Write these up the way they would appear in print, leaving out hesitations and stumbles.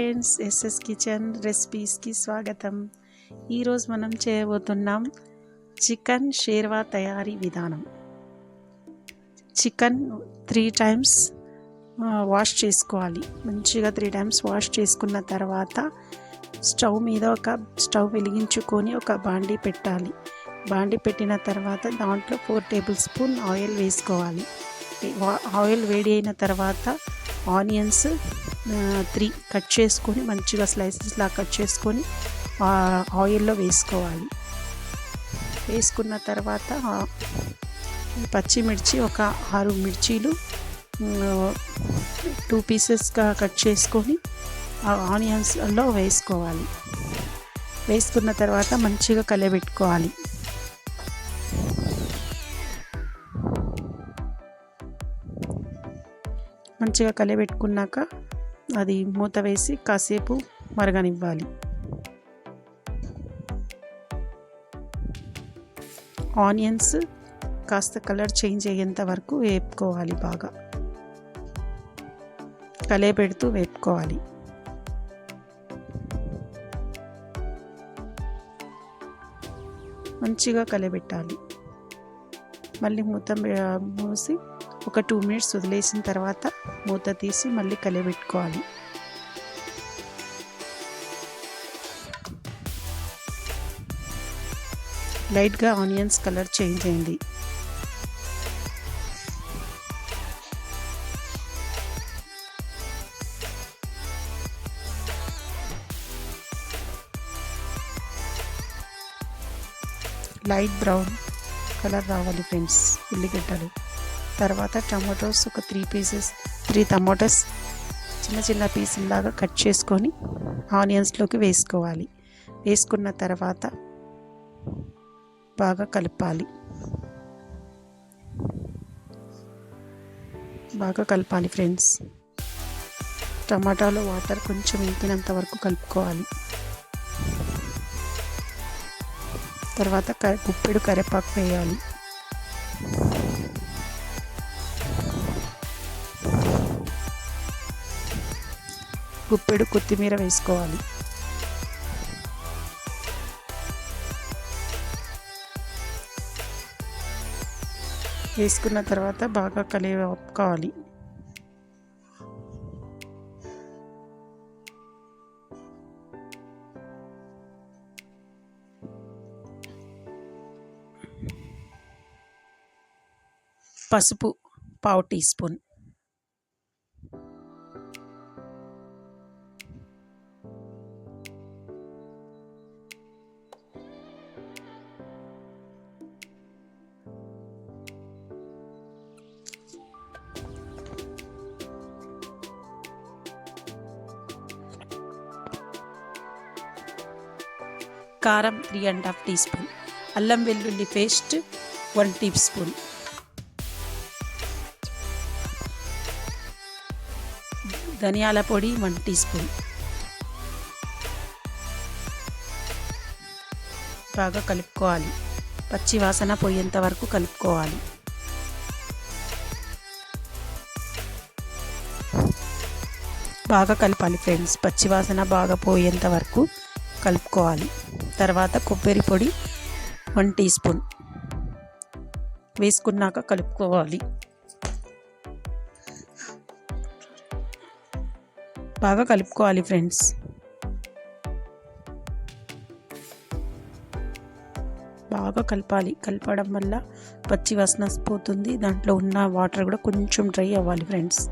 Friends, SS kitchen రెసిపీస్కి స్వాగతం. ఈరోజు మనం చేయబోతున్నాం చికెన్ షేర్వా తయారీ విధానం. చికెన్ 3 times వాష్ చేసుకోవాలి. మంచిగా 3 times వాష్ చేసుకున్న తర్వాత స్టవ్ మీద స్టవ్ వెలిగించుకొని ఒక బాండీ పెట్టాలి. బాండీ పెట్టిన తర్వాత దాంట్లో 4 tablespoon ఆయిల్ వేసుకోవాలి. ఆయిల్ వేడి అయిన తర్వాత ఆనియన్స్ 3 కట్ చేసుకొని మంచిగా స్లైసెస్లా కట్ చేసుకొని ఆయిల్లో వేసుకోవాలి. వేసుకున్న తర్వాత పచ్చిమిర్చి ఒక 6 మిర్చీలు 2 పీసెస్గా కట్ చేసుకొని ఆనియన్స్లో వేసుకోవాలి. వేసుకున్న తర్వాత మంచిగా కలబెట్టుకోవాలి. మంచిగా కలబెట్టుకున్నాక అది మూత వేసి కాసేపు మరగనివ్వాలి. ఆనియన్స్ కాస్త కలర్ చేంజ్ అయ్యేంత వరకు వేపుకోవాలి. బాగా కలబెడుతూ వేపుకోవాలి. మంచిగా కలబెట్టాలి. మళ్ళీ మూత మూసి ఒక 2 minutes వదిలేసిన తర్వాత మూత తీసి మళ్ళీ కలబెట్టుకోవాలి. లైట్గా ఆనియన్స్ కలర్ చేంజ్ అయింది. లైట్ బ్రౌన్ కలర్ రావాలి ఫ్రెండ్స్ ఉల్లిగడ్డలు. తర్వాత టమాటోస్ ఒక 3 టమాటోస్ చిన్న చిన్న పీసుల్లాగా కట్ చేసుకొని ఆనియన్స్లోకి వేసుకోవాలి. వేసుకున్న తర్వాత బాగా కలపాలి. ఫ్రెండ్స్. టమాటాలో వాటర్ కొంచెం ఇంకినంత వరకు కలుపుకోవాలి. తర్వాత గుప్పెడు కరివేపాకు వేయాలి. గుప్పెడు కొత్తిమీర వేసుకోవాలి. వేసుకున్న తర్వాత బాగా కలుపుకోవాలి. పసుపు 1/2 teaspoon. కారం 3.5 teaspoon. అల్లం వెల్లుల్లి పేస్ట్ 1 teaspoon. ధనియాల పొడి 1 teaspoon. బాగా కలుపుకోవాలి. పచ్చి వాసన పోయేంత వరకు కలుపుకోవాలి. బాగా కలపాలి ఫ్రెండ్స్. పచ్చి వాసన బాగా పోయేంత వరకు కలుపుకోవాలి. తర్వాత కొబ్బరి పొడి 1 teaspoon వేసుకున్నాక కలుపుకోవాలి. బాగా కలుపుకోవాలి ఫ్రెండ్స్. బాగా కలపాలి. కలపడం వల్ల పచ్చి వాసన పోతుంది. దాంట్లో ఉన్న వాటర్ కూడా కొంచెం డ్రై అవ్వాలి ఫ్రెండ్స్.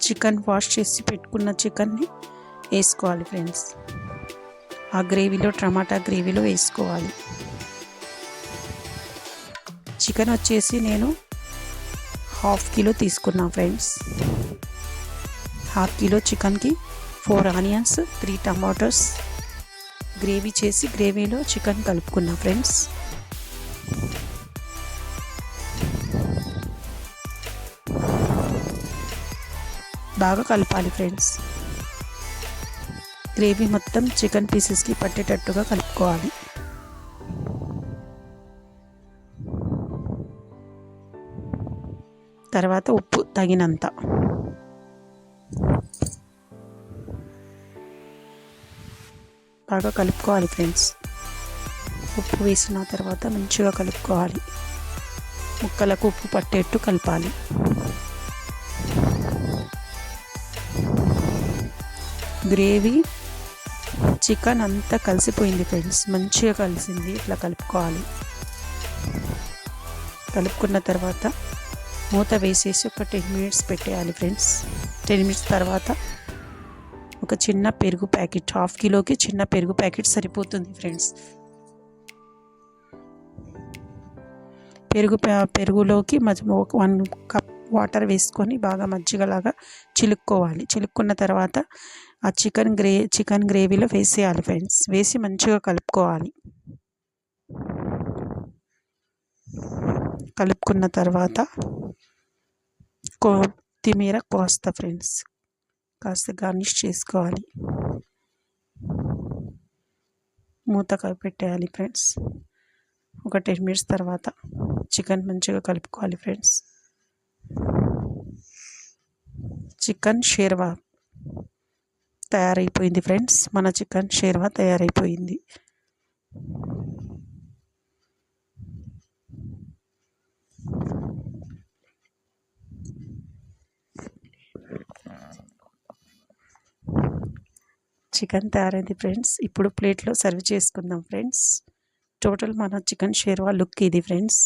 చికెన్ వాష్ చేసి పెట్టుకున్న చికెన్ని వేసుకోవాలి ఫ్రెండ్స్. ఆ గ్రేవీలో టమాటా గ్రేవీలో వేసుకోవాలి. చికెన్ వచ్చేసి నేను 1/2 kilo తీసుకున్నా ఫ్రెండ్స్. 1/2 kilo చికెన్కి 4 onions 3 tomatoes గ్రేవీ చేసి గ్రేవీలో చికెన్ కలుపుకున్నా ఫ్రెండ్స్. బాగా కలపాలి ఫ్రెండ్స్. గ్రేవీ మొత్తం చికెన్ పీసెస్కి పట్టేటట్టుగా కలుపుకోవాలి. తర్వాత ఉప్పు తగినంత. బాగా కలుపుకోవాలి ఫ్రెండ్స్. ఉప్పు వేసిన తర్వాత మంచిగా కలుపుకోవాలి. ముక్కలకు ఉప్పు పట్టేట్టు కలపాలి. గ్రేవీ చికెన్ అంతా కలిసిపోయింది ఫ్రెండ్స్, మంచిగా కలిసింది. ఇట్లా కలుపుకోవాలి. కలుపుకున్న తర్వాత మూత వేసేసి ఒక 10 మినిట్స్ పెట్టేయాలి ఫ్రెండ్స్. 10 మినిట్స్ తర్వాత ఒక చిన్న పెరుగు ప్యాకెట్, 1/2 కిలోకి చిన్న పెరుగు ప్యాకెట్ సరిపోతుంది ఫ్రెండ్స్. పెరుగులోకి 1 కప్ వాటర్ వేసుకొని బాగా మజ్జిగలాగా చిలుక్కోవాలి. చిలుక్కున్న తర్వాత ఆ చికెన్ గ్రేవీలో వేసేయాలి ఫ్రెండ్స్. వేసి మంచిగా కలుపుకోవాలి. కలుపుకున్న తర్వాత కొత్తిమీర కోస్తా ఫ్రెండ్స్, కాస్త గార్నిష్ చేసుకోవాలి. మూత పెట్టేయాలి ఫ్రెండ్స్. ఒక 10 మినిట్స్ తర్వాత చికెన్ మంచిగా కలుపుకోవాలి ఫ్రెండ్స్. చికెన్ షేర్వా తయారైపోయింది ఫ్రెండ్స్. మన చికెన్ షేర్వా తయారైపోయింది. చికెన్ తయారైంది ఫ్రెండ్స్. ఇప్పుడు ప్లేట్లో సర్వ్ చేసుకుందాం ఫ్రెండ్స్. టోటల్ మన చికెన్ షేర్వా లుక్ ఇది ఫ్రెండ్స్.